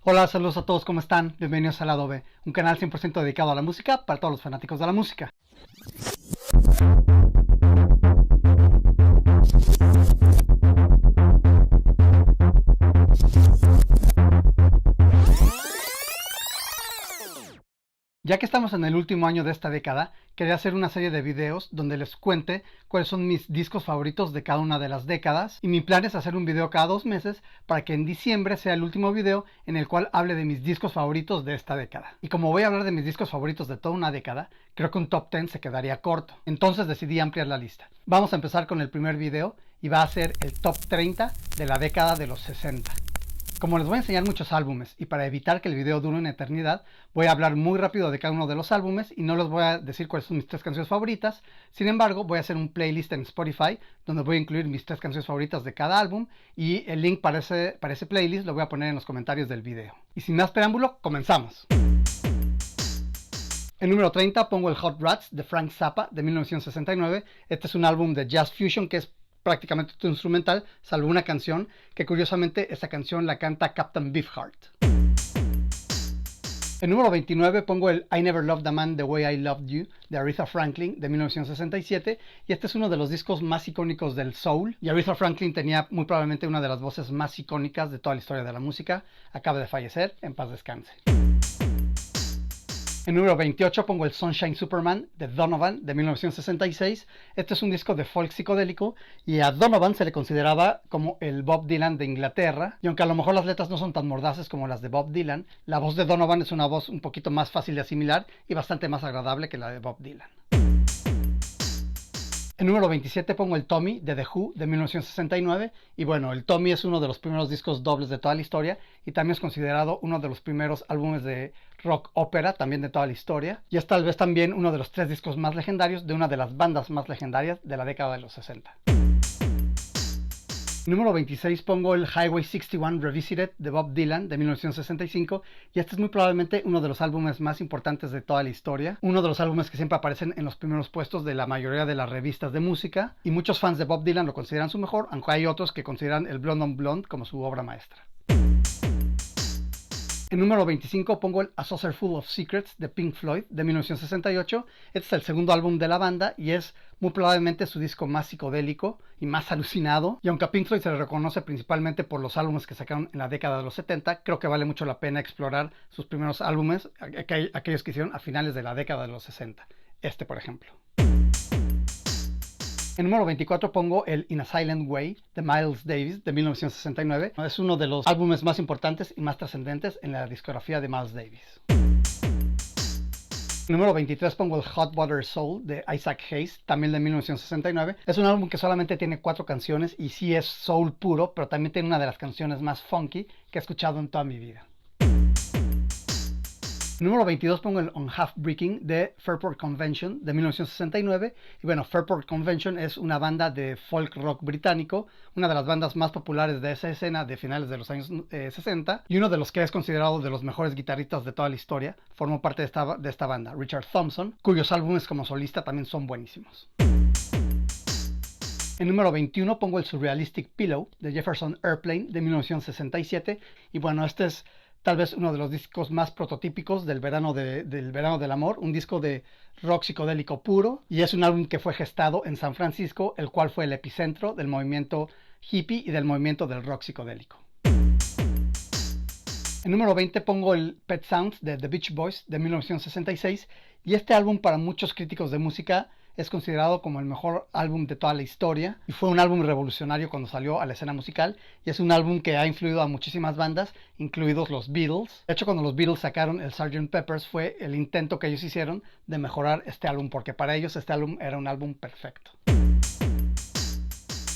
Hola, saludos a todos, ¿cómo están? Bienvenidos a Lado B, un canal 100% dedicado a la música para todos los fanáticos de la música. Ya que estamos en el último año de esta década, quería hacer una serie de videos donde les cuente cuáles son mis discos favoritos de cada una de las décadas, y mi plan es hacer un video cada 2 meses para que en diciembre sea el último video en el cual hable de mis discos favoritos de esta década. Y como voy a hablar de mis discos favoritos de toda una década, creo que un top 10 se quedaría corto, entonces decidí ampliar la lista. Vamos a empezar con el primer video y va a ser el top 30 de la década de los 60. Como les voy a enseñar muchos álbumes y para evitar que el video dure una eternidad, voy a hablar muy rápido de cada uno de los álbumes y no les voy a decir cuáles son mis 3 canciones favoritas. Sin embargo, voy a hacer un playlist en Spotify donde voy a incluir mis 3 canciones favoritas de cada álbum, y el link para ese playlist lo voy a poner en los comentarios del video. Y sin más preámbulo, comenzamos. En número 30 pongo el Hot Rats de Frank Zappa de 1969. Este es un álbum de jazz fusion que es prácticamente todo instrumental, salvo una canción, que curiosamente esa canción la canta Captain Beefheart. En número 29 pongo el I Never Loved a Man the Way I Loved You de Aretha Franklin de 1967, y este es uno de los discos más icónicos del soul, y Aretha Franklin tenía muy probablemente una de las voces más icónicas de toda la historia de la música. Acaba de fallecer, en paz descanse. En número 28 pongo el Sunshine Superman de Donovan de 1966. Este es un disco de folk psicodélico y a Donovan se le consideraba como el Bob Dylan de Inglaterra. Y aunque a lo mejor las letras no son tan mordaces como las de Bob Dylan, la voz de Donovan es una voz un poquito más fácil de asimilar y bastante más agradable que la de Bob Dylan. En número 27 pongo el Tommy de The Who de 1969, y bueno, el Tommy es uno de los primeros discos dobles de toda la historia y también es considerado uno de los primeros álbumes de rock ópera también de toda la historia, y es tal vez también uno de los 3 discos más legendarios de una de las bandas más legendarias de la década de los 60. Número 26 pongo el Highway 61 Revisited de Bob Dylan de 1965, y este es muy probablemente uno de los álbumes más importantes de toda la historia, uno de los álbumes que siempre aparecen en los primeros puestos de la mayoría de las revistas de música, y muchos fans de Bob Dylan lo consideran su mejor, aunque hay otros que consideran el Blonde on Blonde como su obra maestra. En número 25 pongo el A Saucer Full of Secrets de Pink Floyd de 1968. Este es el segundo álbum de la banda y es muy probablemente su disco más psicodélico y más alucinado. Y aunque a Pink Floyd se le reconoce principalmente por los álbumes que sacaron en la década de los 70, creo que vale mucho la pena explorar sus primeros álbumes, aquellos que hicieron a finales de la década de los 60. Este, por ejemplo. En número 24 pongo el In a Silent Way de Miles Davis de 1969. Es uno de los álbumes más importantes y más trascendentes en la discografía de Miles Davis. En número 23 pongo el Hot Water Soul de Isaac Hayes, también de 1969. Es un álbum que solamente tiene 4 canciones y sí es soul puro, pero también tiene una de las canciones más funky que he escuchado en toda mi vida. Número 22 pongo el On Half Breaking de Fairport Convention de 1969. Y bueno, Fairport Convention es una banda de folk rock británico, una de las bandas más populares de esa escena de finales de los años 60, y uno de los que es considerado de los mejores guitarristas de toda la historia. Formó parte de esta banda, Richard Thompson, cuyos álbumes como solista también son buenísimos. En número 21 pongo el Surrealistic Pillow de Jefferson Airplane de 1967. Y bueno, este es tal vez uno de los discos más prototípicos del verano del amor, un disco de rock psicodélico puro, y es un álbum que fue gestado en San Francisco, el cual fue el epicentro del movimiento hippie y del movimiento del rock psicodélico. En número 20 pongo el Pet Sounds de The Beach Boys de 1966, y este álbum para muchos críticos de música es considerado como el mejor álbum de toda la historia, y fue un álbum revolucionario cuando salió a la escena musical, y es un álbum que ha influido a muchísimas bandas, incluidos los Beatles. De hecho, cuando los Beatles sacaron el Sgt. Pepper's fue el intento que ellos hicieron de mejorar este álbum, porque para ellos este álbum era un álbum perfecto.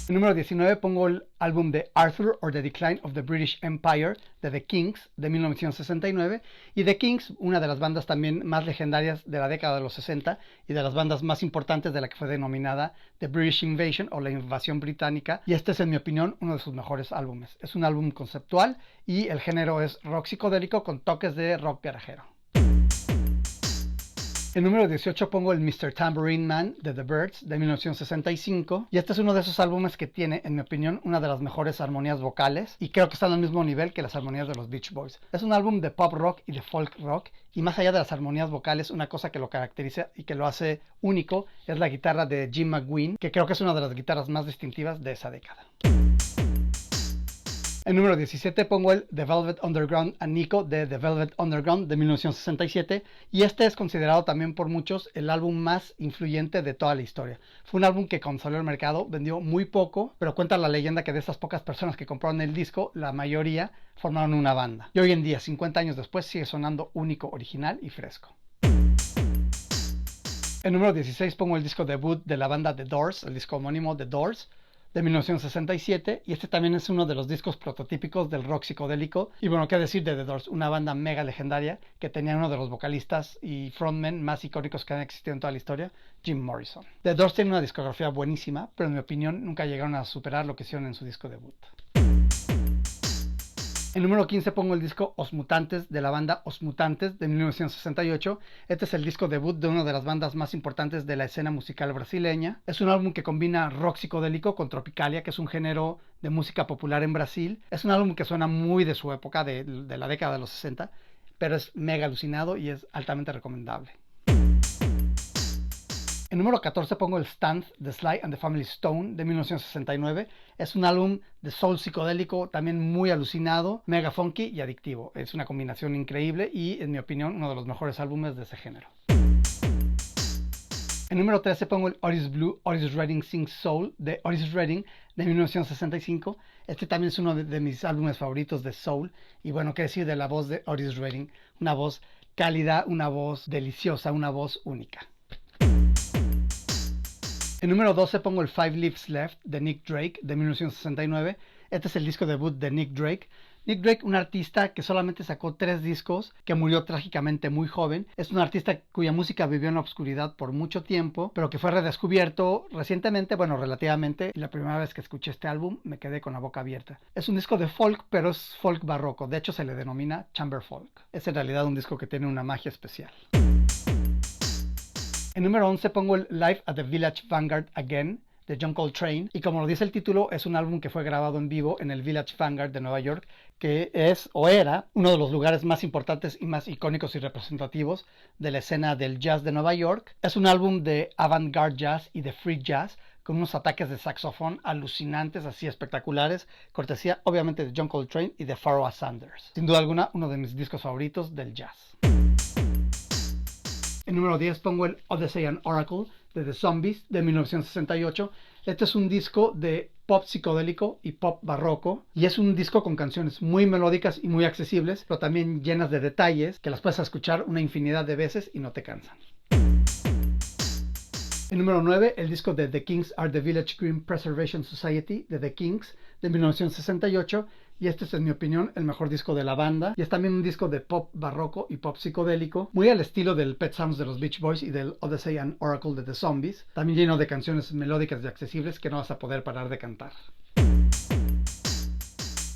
En número 19 pongo el álbum de Arthur or The Decline of the British Empire de The Kings de 1969. Y The Kings, una de las bandas también más legendarias de la década de los 60 y de las bandas más importantes de la que fue denominada The British Invasion o la invasión británica. Y este es, en mi opinión, uno de sus mejores álbumes. Es un álbum conceptual y el género es rock psicodélico con toques de rock garajero. En número 18 pongo el Mr. Tambourine Man de The Byrds de 1965 y este es uno de esos álbumes que tiene, en mi opinión, una de las mejores armonías vocales y creo que están al mismo nivel que las armonías de los Beach Boys. Es un álbum de pop rock y de folk rock y más allá de las armonías vocales, una cosa que lo caracteriza y que lo hace único es la guitarra de Jim McGuinn, que creo que es una de las guitarras más distintivas de esa década. En número 17 pongo el The Velvet Underground and Nico de The Velvet Underground de 1967 y este es considerado también por muchos el álbum más influyente de toda la historia. Fue un álbum que cuando salió al mercado vendió muy poco, pero cuenta la leyenda que de esas pocas personas que compraron el disco, la mayoría formaron una banda. Y hoy en día, 50 años después, sigue sonando único, original y fresco. En número 16 pongo el disco debut de la banda The Doors, el disco homónimo The Doors, de 1967 y este también es uno de los discos prototípicos del rock psicodélico y bueno, qué decir de The Doors, una banda mega legendaria que tenía uno de los vocalistas y frontmen más icónicos que han existido en toda la historia, Jim Morrison. The Doors tiene una discografía buenísima, pero en mi opinión nunca llegaron a superar lo que hicieron en su disco debut. En número 15 pongo el disco Os Mutantes de la banda Os Mutantes de 1968. Este es el disco debut de una de las bandas más importantes de la escena musical brasileña. Es un álbum que combina rock psicodélico con tropicalia, que es un género de música popular en Brasil. Es un álbum que suena muy de su época, de la década de los 60, pero es mega alucinado y es altamente recomendable. En número 14 pongo el Stand de Sly and the Family Stone de 1969. Es un álbum de soul psicodélico también muy alucinado, mega funky y adictivo. Es una combinación increíble y, en mi opinión, uno de los mejores álbumes de ese género. En número 13 pongo el Otis Blue, Otis Redding Sings Soul de Otis Redding de 1965. Este también es uno de mis álbumes favoritos de soul. Y bueno, qué decir de la voz de Otis Redding. Una voz cálida, una voz deliciosa, una voz única. En número 12 pongo el Five Leaves Left de Nick Drake de 1969. Este es el disco debut de Nick Drake. Nick Drake, un artista que solamente sacó 3 discos, que murió trágicamente muy joven. Es un artista cuya música vivió en la oscuridad por mucho tiempo, pero que fue redescubierto recientemente, bueno, relativamente. Y la primera vez que escuché este álbum me quedé con la boca abierta. Es un disco de folk, pero es folk barroco. De hecho, se le denomina chamber folk. Es en realidad un disco que tiene una magia especial. En número 11 pongo el Live at the Village Vanguard Again de John Coltrane y como lo dice el título es un álbum que fue grabado en vivo en el Village Vanguard de Nueva York, que es o era uno de los lugares más importantes y más icónicos y representativos de la escena del jazz de Nueva York. Es un álbum de avant-garde jazz y de free jazz con unos ataques de saxofón alucinantes, así espectaculares, cortesía obviamente de John Coltrane y de Pharoah Sanders. Sin duda alguna uno de mis discos favoritos del jazz. En número 10 pongo el Odyssey and Oracle de The Zombies de 1968. Este es un disco de pop psicodélico y pop barroco y es un disco con canciones muy melódicas y muy accesibles, pero también llenas de detalles que las puedes escuchar una infinidad de veces y no te cansan. En número 9, el disco de The Kings Are the Village Green Preservation Society de The Kings de 1968 y este es en mi opinión el mejor disco de la banda y es también un disco de pop barroco y pop psicodélico muy al estilo del Pet Sounds de los Beach Boys y del Odyssey and Oracle de The Zombies, también lleno de canciones melódicas y accesibles que no vas a poder parar de cantar.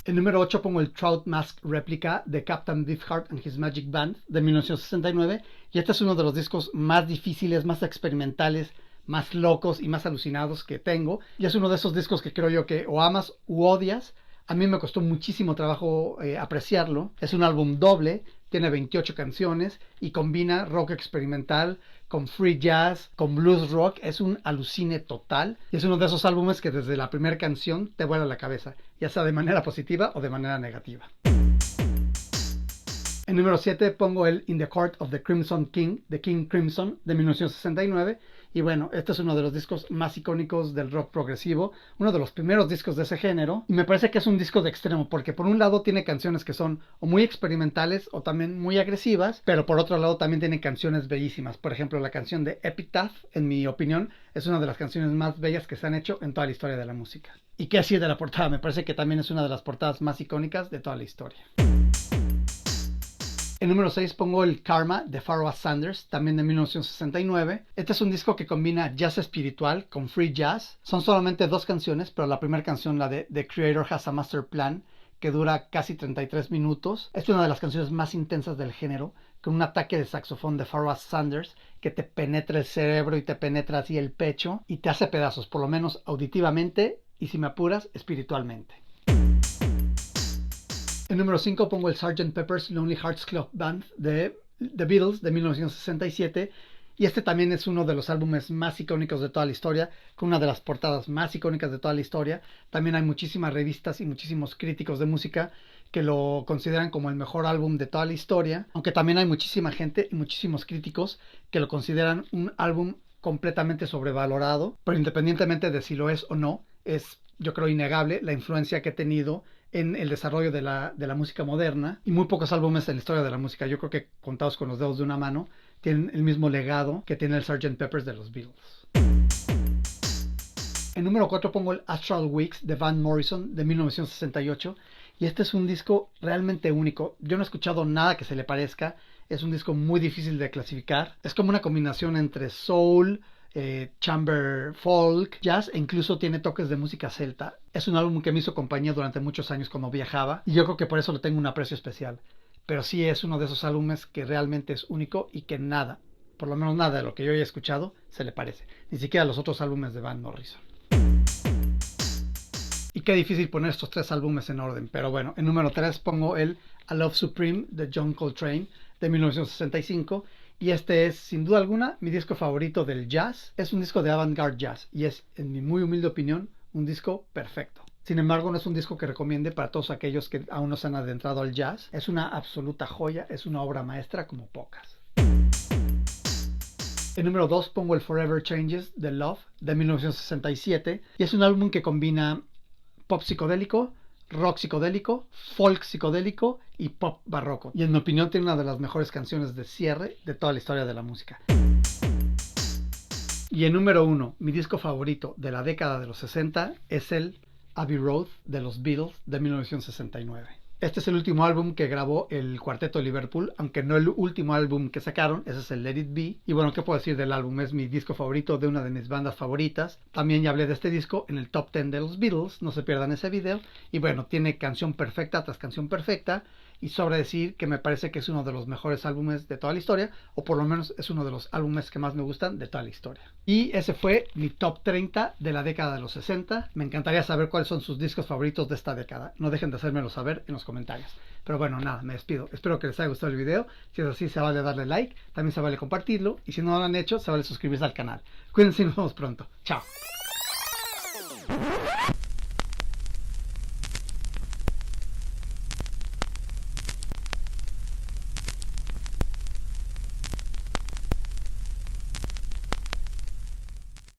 En número 8 pongo el Trout Mask Replica de Captain Beefheart and His Magic Band de 1969 y este es uno de los discos más difíciles, más experimentales, más locos y más alucinados que tengo y es uno de esos discos que creo yo que o amas u odias. A mí me costó muchísimo trabajo apreciarlo. Es un álbum doble, tiene 28 canciones y combina rock experimental con free jazz, con blues rock. Es un alucine total y es uno de esos álbumes que desde la primera canción te vuela la cabeza, ya sea de manera positiva o de manera negativa. En número 7 pongo el In the Court of the Crimson King de King Crimson de 1969 y bueno, este es uno de los discos más icónicos del rock progresivo, uno de los primeros discos de ese género y me parece que es un disco de extremo porque por un lado tiene canciones que son o muy experimentales o también muy agresivas, pero por otro lado también tiene canciones bellísimas. Por ejemplo, la canción de Epitaph, en mi opinión, es una de las canciones más bellas que se han hecho en toda la historia de la música. Y qué decir de la portada, me parece que también es una de las portadas más icónicas de toda la historia. En número 6 pongo el Karma de Pharoah Sanders, también de 1969. Este es un disco que combina jazz espiritual con free jazz. Son solamente 2 canciones, pero la primera canción, la de The Creator Has a Master Plan, que dura casi 33 minutos. Es una de las canciones más intensas del género, con un ataque de saxofón de Pharoah Sanders que te penetra el cerebro y te penetra así el pecho y te hace pedazos, por lo menos auditivamente y, si me apuras, espiritualmente. En número 5 pongo el Sgt. Pepper's Lonely Hearts Club Band de The Beatles de 1967. Y este también es uno de los álbumes más icónicos de toda la historia, con una de las portadas más icónicas de toda la historia. También hay muchísimas revistas y muchísimos críticos de música que lo consideran como el mejor álbum de toda la historia, aunque también hay muchísima gente y muchísimos críticos que lo consideran un álbum completamente sobrevalorado. Pero independientemente de si lo es o no, es, yo creo, innegable la influencia que ha tenido en el desarrollo de la música moderna, y muy pocos álbumes en la historia de la música, yo creo que contados con los dedos de una mano, tienen el mismo legado que tiene el Sgt. Pepper's de los Beatles. En número 4 pongo el Astral Weeks de Van Morrison de 1968, y este es un disco realmente único. Yo no he escuchado nada que se le parezca. Es un disco muy difícil de clasificar. Es como una combinación entre soul, chamber folk, jazz, e incluso tiene toques de música celta. Es un álbum que me hizo compañía durante muchos años cuando viajaba, y yo creo que por eso le tengo un aprecio especial. Pero sí es uno de esos álbumes que realmente es único y que nada, por lo menos nada de lo que yo haya escuchado, se le parece. Ni siquiera a los otros álbumes de Van Morrison. Y qué difícil poner estos tres álbumes en orden. Pero bueno, en número 3 pongo el A Love Supreme de John Coltrane de 1965. Y este es, sin duda alguna, mi disco favorito del jazz. Es un disco de avant-garde jazz y es, en mi muy humilde opinión, un disco perfecto. Sin embargo, no es un disco que recomiende para todos aquellos que aún no se han adentrado al jazz. Es una absoluta joya, es una obra maestra como pocas. En número 2 pongo el Forever Changes de Love de 1967. Y es un álbum que combina pop psicodélico, rock psicodélico, folk psicodélico y pop barroco. Y en mi opinión tiene una de las mejores canciones de cierre de toda la historia de la música. Y en número 1, mi disco favorito de la década de los 60 es el Abbey Road de los Beatles de 1969. Este es el último álbum que grabó el Cuarteto de Liverpool, aunque no el último álbum que sacaron. Ese es el Let It Be. Y bueno, ¿qué puedo decir del álbum? Es mi disco favorito de una de mis bandas favoritas. También ya hablé de este disco en el Top 10 de los Beatles, no se pierdan ese video. Y bueno, tiene canción perfecta tras canción perfecta. Y sobra decir que me parece que es uno de los mejores álbumes de toda la historia, o por lo menos es uno de los álbumes que más me gustan de toda la historia. Y ese fue mi top 30 de la década de los 60. Me encantaría saber cuáles son sus discos favoritos de esta década. No dejen de hacérmelo saber en los comentarios. Pero bueno, nada, me despido. Espero que les haya gustado el video. Si es así, se vale darle like, también se vale compartirlo, y si no lo han hecho, se vale suscribirse al canal. Cuídense y nos vemos pronto. Chao.